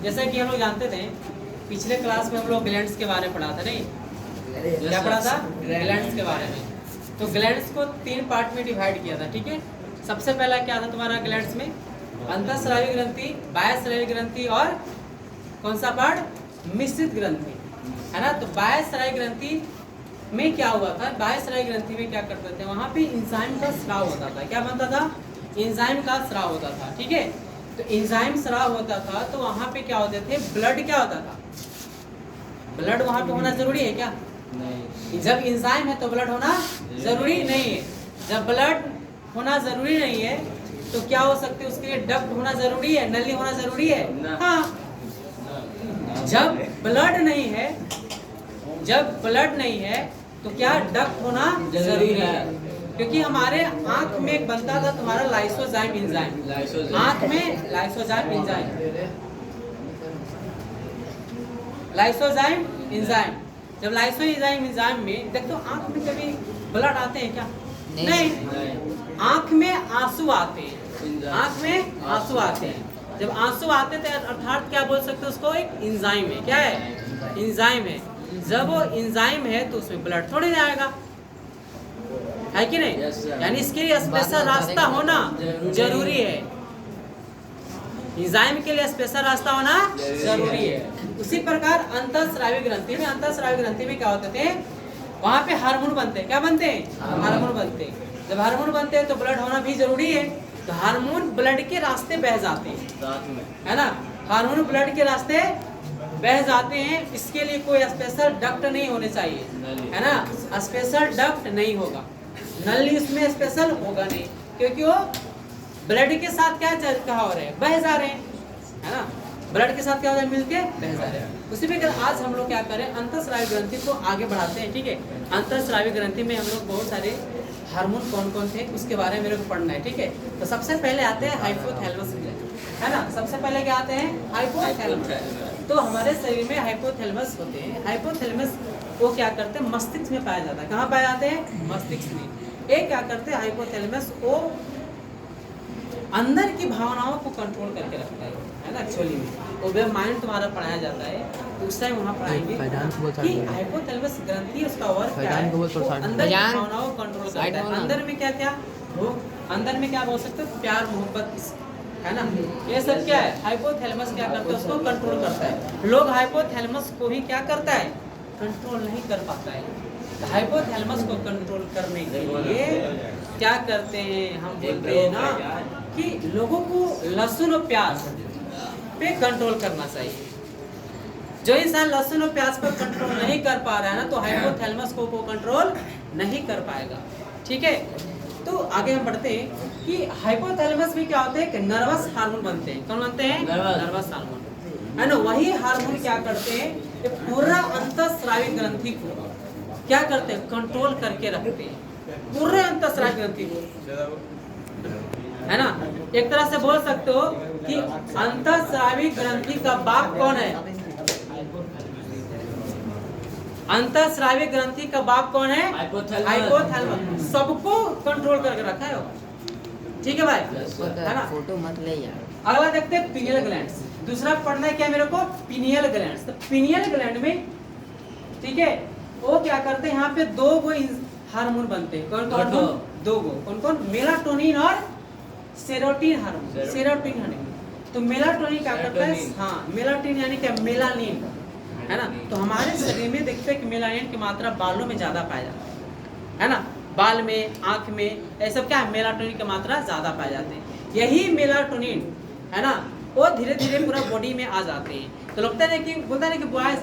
जैसा कि हम लोग जानते थे पिछले क्लास में हम लोग ग्लैंड्स के बारे में पढ़ा था, नहीं क्या पढ़ा था? ग्लैंड्स के बारे में। तो ग्लैंड्स को 3 पार्ट में डिवाइड किया था, ठीक है। सबसे पहला क्या था तुम्हारा ग्लैंड्स में? अंतःस्रावी ग्रंथि, बाह्यस्रावी ग्रंथि और कौन सा पार्ट? मिश्रित ग्रंथि, है ना। तो बाह्यस्रावी ग्रंथि में क्या हुआ था? बाह्यस्रावी ग्रंथि में क्या करते थे? वहाँ पे एंजाइम का स्राव होता था। क्या बनता था? एंजाइम का स्राव होता था, ठीक है। तो एंजाइम स्राव होता था तो वहाँ पे क्या होते थे? ब्लड क्या होता था? ब्लड वहाँ पे होना जरूरी है क्या? नहीं। जब एंजाइम है तो ब्लड होना जरूरी नहीं है। जब ब्लड होना जरूरी नहीं है तो क्या हो सकते हैं? उसके लिए डक्ट होना जरूरी है, नली होना जरूरी है। हाँ, जब ब्लड नहीं है, जब ब्लड नहीं है तो क्या डक्ट होना जरूरी है। क्योंकि हमारे आंख में एक बनता था तुम्हारा लाइसोजाइम एंजाइम, आंख में लाइसोजाइम एंजाइम, लाइसोजाइम एंजाइम। जब लाइसोजाइम एंजाइम में देखो आंख में कभी ब्लड आते हैं क्या? नहीं। आंख में आंसू आते हैं, आंख में आंसू आते हैं। जब आंसू आते थे अर्थात क्या बोल सकते हैं उसको? एक एंजाइम है। क्या है? एंजाइम है। जब वो एंजाइम है तो उसमें ब्लड थोड़ी ना आएगा, है कि नहीं? यानी इसके लिए स्पेशल रास्ता होना जरूरी है। एंजाइम के लिए स्पेशल रास्ता होना जरूरी है। उसी प्रकार अंतःस्रावी ग्रंथि में, अंतःस्रावी ग्रंथि में क्या होते थे? वहाँ पे हार्मोन बनते हैं। क्या बनते हैं? हार्मोन बनते हैं। जब हार्मोन बनते हैं तो ब्लड होना भी जरूरी है। तो हार्मोन ब्लड के रास्ते बह जाते हैं, है ना। हार्मोन ब्लड के रास्ते बह जाते हैं। इसके लिए कोई स्पेशल डक्ट नहीं होने चाहिए, है ना। स्पेशल डक्ट नहीं होगा, नली उसमें स्पेशल होगा नहीं, क्योंकि वो ब्लड के साथ क्या हो रहे हैं? बह जा रहे हैं, है ना। ब्लड के साथ क्या हो रहा है? मिलके बह जा रहे हैं। उसी प्रकार आज हम लोग क्या करें? अंतःस्रावी ग्रंथि को आगे बढ़ाते हैं, ठीक है। अंतःस्रावी ग्रंथि में हम लोग बहुत सारे हार्मोन कौन कौन थे उसके बारे में मेरे को पढ़ना है, ठीक है। तो सबसे पहले आते हैं हाइपोथैलेमस ग्लैंड, है ना। सबसे पहले क्या आते हैं? हाइपोथैलेमस। तो हमारे शरीर में हाइपोथैलेमस होते हैं। हाइपोथैलेमस वो क्या करते हैं? मस्तिष्क में पाया जाता है। कहाँ पाए जाते हैं? मस्तिष्क में। ये क्या करते हैं? हाइपोथैलेमस वो अंदर की भावनाओं को कंट्रोल करके रखता है ना। एक्चुअली में वो जब माइंड तुम्हारा पढ़ाया जाता है तो उस टाइम वहाँ पढ़ाएंगे कि हाइपोथैलेमस ग्रंथि उसका वर्क क्या है? अंदर की भावनाओं को कंट्रोल करता है। अंदर में क्या क्या वो अंदर में क्या बोल सकते हो? प्यार, मोहब्बत, है ना। ये सब क्या है? हाइपोथैलेमस क्या करता है? उसको कंट्रोल करता है। लोग हाइपोथैलेमस को ही क्या करता है? कंट्रोल नहीं कर पाता है। हाइपोथैलेमस को कंट्रोल करने के लिए क्या करते हैं? हम बोलते हैं ना कि लोगों को लहसुन और प्याज पे कंट्रोल करना चाहिए। जो इंसान लहसुन और प्याज पर कंट्रोल नहीं कर पा रहा है ना तो हाइपोथैलेमस को कंट्रोल नहीं कर पाएगा, ठीक है। तो आगे हम बढ़ते हैं कि हाइपोथैलेमस में क्या होता है कि नर्वस हार्मोन बनते हैं। कौन बनते हैं? नर्वस हार्मोन, है ना। वही हार्मोन क्या करते हैं कि पूरा अंतःस्रावी ग्रंथि को क्या करते हैं? कंट्रोल करके रखते हैं, पूरे अंतःस्रावी ग्रंथि को, है ना। एक तरह से बोल सकते हो कि अंतःस्रावी ग्रंथि का बाप कौन है? अंतःस्रावी ग्रंथि का बाप कौन है? हाइपोथैलेमस। सबको कंट्रोल करके रखा है, ठीक है भाई, है ना। फोटो मत ले यार। अगला देखते हैं पिनियल ग्लैंड्स। दूसरा पढ़ना है क्या मेरे को? Pineal glands. तो पिनियल ग्लैंड में, ठीक है, वो क्या करते हैं? यहाँ पे 2 गो हार्मोन बनते हैं। कौन कौन? 2 गो। कौन कौन? मेलाटोनिन और सेरोटिन हार्मोन। Serotonin hormone. तो मेलाटोनिन क्या करता है? हाँ, मेलाटोनिन यानी क्या? मेलानिन, है ना। तो हमारे शरीर में देखते हैं कि मेलानिन की मात्रा बालों में ज्यादा पाया जाता है ना। बाल में, आंख में, ये सब क्या है? मेलाटोनिन की मात्रा ज्यादा पाए जाते हैं। यही मेलाटोनिन, है ना, वो धीरे धीरे पूरा बॉडी में आ जाते हैं। तो लगता है कि बोलता है कि बॉयज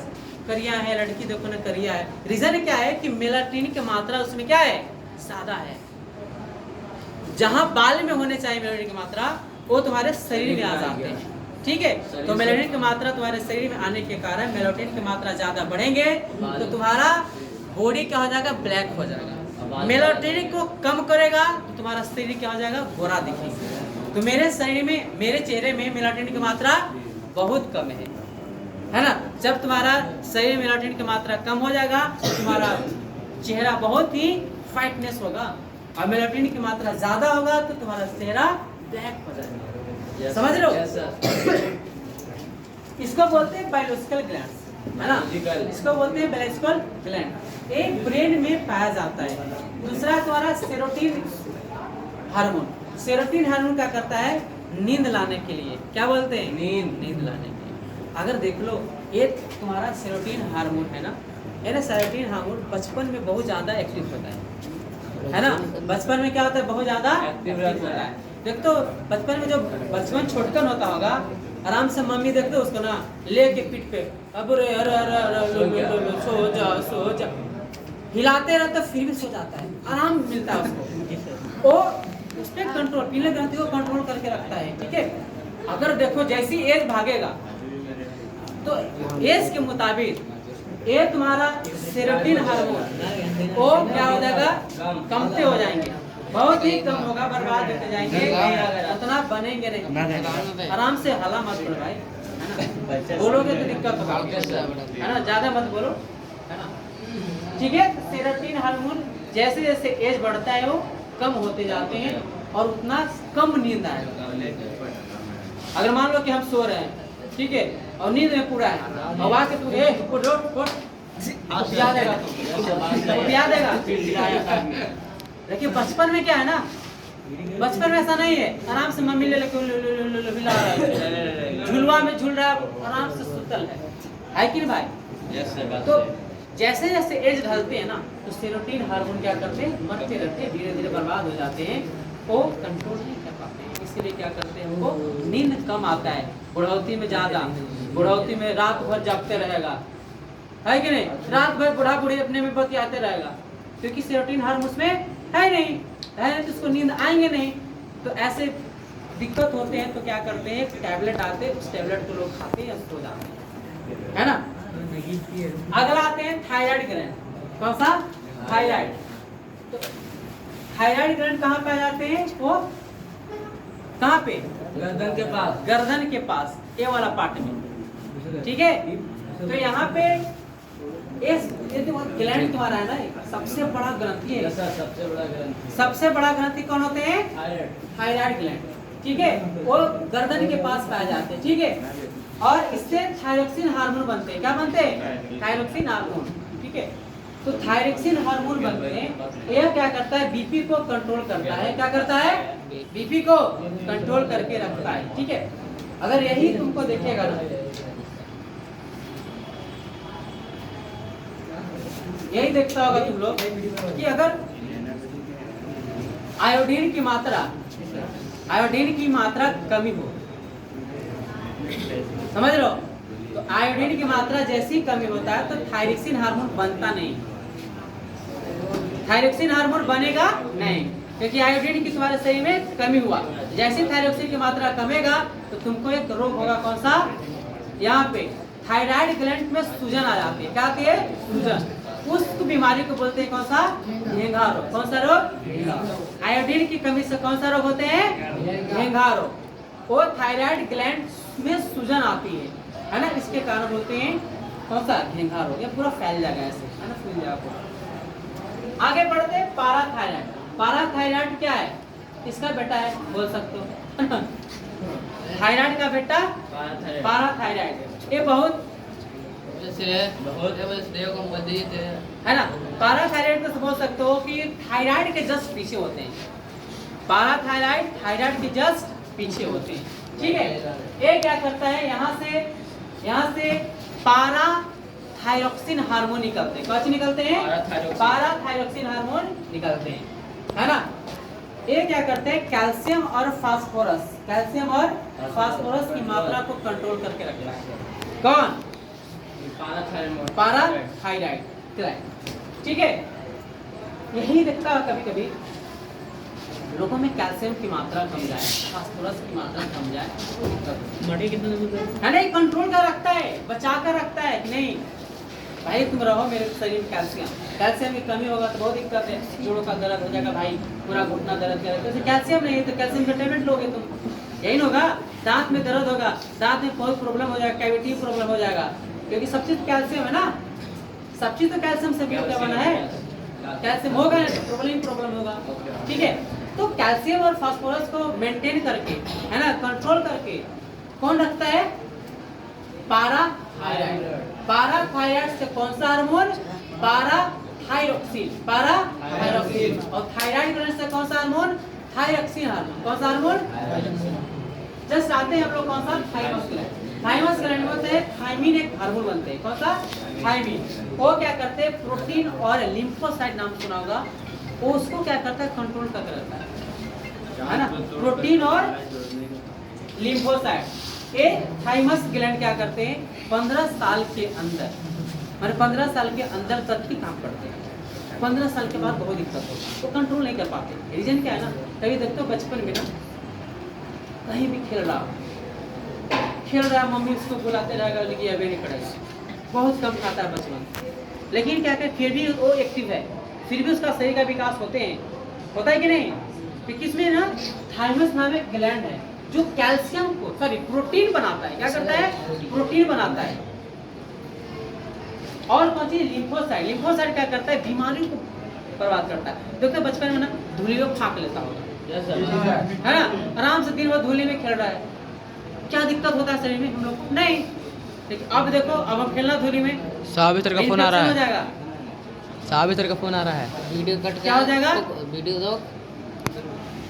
करिया है, लड़की देखो ना करिया है। रीजन क्या है कि मेलाटोनिन की मात्रा उसमें क्या है? ज्यादा है। जहां बाल में होने चाहिए मेलाटोनिन की मात्रा वो तुम्हारे शरीर में आ जाते हैं, ठीक है। तो मेलाटोनिन की मात्रा तुम्हारे शरीर में आने के कारण मेलाटोनिन की मात्रा ज्यादा बढ़ेंगे तो तुम्हारा बॉडी क्या हो जाएगा? ब्लैक हो जाएगा। मेलाटोनिन को कम करेगा तो तुम्हारा शरीर क्या हो जाएगा? गोरा दिखेगा। तो मेरे शरीर में, मेरे चेहरे में मेलाटोनिन की मात्रा बहुत कम है ना। जब तुम्हारा शरीर में मेलाटोनिन की मात्रा कम हो जाएगा तो तुम्हारा चेहरा बहुत ही फाइटनेस होगा, और मेलाटोनिन की मात्रा ज्यादा होगा तो तुम्हारा चेहरा ब्लैक हो जाएगा। समझ रहे हो? इसको बोलते हैं बायोलॉजिकल ग्लैंड्स, है ना, इसको बोलते हैं बायोलॉजिकल ग्लैंड। एक ब्रेन में पाया जाता है। दूसरा तुम्हारा सेरोटीन हार्मोन। सेरोटीन हार्मोन क्या करता है? नींद लाने के लिए। क्या बोलते हैं? नींद लाने के लिए। अगर देख लो ये तुम्हारा सेरोटीन हार्मोन है ना, ये ना सेरोटीन हार्मोन बचपन में बहुत ज़्यादा एक्टिव होता है ना। बचपन में क्या होता है? बहुत ज़्यादा एक्टिव होता है। देख तो बचपन में जो बचपन छोटकन होता होगा, आराम से मम्मी देखते उसको ना लेके पीठ पे अब सो जा हिलाते रहते, फिर भी सो जाता है, आराम मिलता है उसको। वो उस पर कंट्रोल, पीले ग्रंथि को कंट्रोल करके रखता है, ठीक है। अगर देखो जैसी एज भागेगा तो एज के मुताबिक ये तुम्हारा सेरोटीन हार्मोन वो क्या हो जाएगा? कमते हो जाएंगे, बहुत ही कम होगा, बर्बाद होते जाएंगे, उतना बनेंगे नहीं। आराम से हला मत करो भाई, है ना, बोलोगे तो दिक्कत होगा, है ना, ज्यादा मत बोलो, है ना, ठीक है। सेरोटीन हार्मोन जैसे जैसे एज बढ़ता है वो कम होते जाते हैं और उतना कम नींद आएगा। अगर मान लो कि हम सो रहे हैं, ठीक है, और नींद में पूरा है, और आके तू पिया देगा, पिया देगा। देखिए बचपन में क्या है ना, बचपन में ऐसा नहीं है, आराम से मम्मी ले लेके झुलवा में झूल रहा है, आराम से सुतल है कि नहीं भाई? तो जैसे जैसे एज ढलते हैं ना, तो सेरोटीन हार्मोन क्या करते हैं? बढ़ते रहते हैं, धीरे धीरे बर्बाद हो जाते हैं, वो कंट्रोल नहीं कर पाते हैं। इसलिए क्या करते हैं? उनको नींद कम आता है, बुढ़ौती में ज्यादा, बुढ़ौती में रात भर जागते रहेगा, है कि नहीं? रात भर बूढ़ा बूढ़ी अपने में बतियाते रहेगा, क्योंकि सेरोटीन हार्मोन उसमें है नहीं, तो उसको नींद आएंगे नहीं। तो ऐसे दिक्कत होते हैं, तो क्या करते हैं? टैबलेट आते हैं, उस टैबलेट को लोग खाते हैं या सो जाते हैं, है ना। अगला आते हैं थायराइड ग्लैंड। कौन सा? थायराइड। तो थायराइड ग्लैंड कहाँ पाए जाते हैं? वो कहाँ पे? गर्दन के पास, गर्दन के पास, ये वाला पार्ट में, ठीक है। तो यहाँ पे ये तो ग्लैंड तुम्हारा है ना, सबसे बड़ा ग्रंथि है, सबसे बड़ा ग्रंथि कौन होते हैं? थायराइड ग्लैंड, ठीक है। वो गर्दन के पास पाए जाते हैं, ठीक है। और इससे थायरोक्सिन हार्मोन बनते हैं। क्या बनते हैं? थायरोक्सिन हार्मोन, ठीक है। तो थायरोक्सिन हार्मोन बनते हैं, यह क्या करता है? बीपी को कंट्रोल करता है। क्या करता है? बीपी को कंट्रोल करके रखता है, ठीक है। अगर यही तुमको देखेगा ना, यही देखता होगा तुम लोग कि अगर आयोडीन की मात्रा कमी हो, समझ लो, तो आयोडीन की मात्रा जैसी कमी होता है तो थायरोक्सिन हार्मोन बनता नहीं, थायरोक्सिन हार्मोन बनेगा नहीं, क्योंकि आयोडीन की तुम्हारे शरीर में कमी हुआ। जैसे थायरोक्सिन की मात्रा कमेगा तो तुमको एक रोग होगा, कौन सा? यहाँ पे थायराइड ग्लैंड में सूजन आ जाती है। क्या आती है? सूजन। उस बीमारी को बोलते हैं कौन सा? घेंघा रोग। कौन सा रोग? आयोडीन की कमी से कौन सा रोग होते हैं? घेंघा रोग। वो थायराइड ग्लैंड में सूजन आती है ना, इसके कारण बोलते हैं कौन सा? घेंघा रोग। ये पूरा फैल जाएगा ऐसे, है ना, फैल जाएगा। आगे बढ़ते हैं पाराथायराइड। पाराथायराइड क्या है? इसका बेटा है, बोल सकते हो थायराइड का बेटा पाराथायराइड। ये बहुत है ना, पाराथायराइड को बोल सकते हो कि थायराइड के जस्ट पीछे होते हैं। पाराथायराइड थायराइड के जस्ट पीछे होते हैं, ठीक है। ये क्या करता है? यहाँ से पाराथायरोक्सिन हार्मोन निकलते हैं। कौन से निकलते हैं? पाराथायरोक्सिन हार्मोन निकलते हैं, है ना। ये क्या करते हैं? कैल्शियम और फास्फोरस, कैल्शियम और फास्फोरस की मात्रा को कंट्रोल करके रखता है। कौन? पाराथायराइड, ठीक है। यही दिखता है कभी कभी लोगों में कैल्शियम की मात्रा कम जाए, फास्फोरस की मात्रा कम जाए, है नहीं, कंट्रोल कर रखता है, बचा कर रखता है कि नहीं भाई तुम रहो मेरे शरीर में कैल्शियम की कमी होगा तो बहुत दिक्कत है, जोड़ों का दर्द हो जाएगा भाई, पूरा घुटना दर्द करेगा। तो कैल्शियम नहीं है तो कैल्शियम का टेबलेट लोगे तुम, यही ना होगा। दांत में दर्द होगा, दांत में बहुत प्रॉब्लम हो जाएगा, कैविटी प्रॉब्लम हो जाएगा, क्योंकि सब चीज कैल्शियम है ना, सब चीज तो कैल्शियम से मिलकर बना है। कैल्शियम होगा तो प्रॉब्लम होगा, ठीक है। तो कैल्शियम और फास्फोरस को मेंटेन करके, है ना, कंट्रोल करके कौन रखता है? पाराथायराइड। पाराथायराइड से कौन सा हार्मोन? पाराथायरोक्सिन। पाराथायरोक्सिन। और थायराइड ग्लैंड से कौन सा हार्मोन? Thyroxine hormone. कौन सा हार्मोन? जस्ट आते हैं हम लोग कौन सा? Thymus gland. थाइमस ग्लैंड में होते हैं थायमिन, एक हार्मोन बनते हैं। कौन सा? थायमिन। वो क्या करते हैं? प्रोटीन और लिम्फोसाइट, नाम सुना होगा, वो उसको क्या करता है? कंट्रोल करके रखता है ना। प्रोटीन और लिम्फोसाइट। ये थाइमस ग्लैंड क्या करते हैं? 15 साल के अंदर, माने 15 साल के अंदर तक ही काम करते हैं। 15 साल के बाद बहुत दिक्कत होती है, वो कंट्रोल नहीं कर पाते। रीजन क्या है ना, कभी देखते हो बचपन में ना, कहीं भी खेल रहा मम्मी उसको बुलाते रहेगा, लेकिन अभी नहीं पड़ेगा, बहुत कम खाता है बचपन, लेकिन क्या कहते फिर भी वो एक्टिव है, फिर भी उसका शरीर का विकास होता है कि नहीं? तो किसमें ना थाइमस नाम एक ग्लैंड है जो कैल्शियम को प्रोटीन बनाता है। क्या करता है? प्रोटीन बनाता है। और कौन सी? लिम्फोसाइट। लिम्फोसाइट क्या करता है? बीमारी को बर्बाद करता है। देखते बचपन में ना धूली को फाँक लेता होगा, है ना, आराम से दिन भर धूली में खेल रहा है, क्या दिक्कत होता है शरीर में? हम लोग को नहीं। लेकिन अब देखो, अब हम खेलना धूली में, साबित्र का फोन आ रहा है। जाएगा, साबित्र का फोन आ रहा है। वीडियो कट क्या हो जाएगा? वीडियो दो।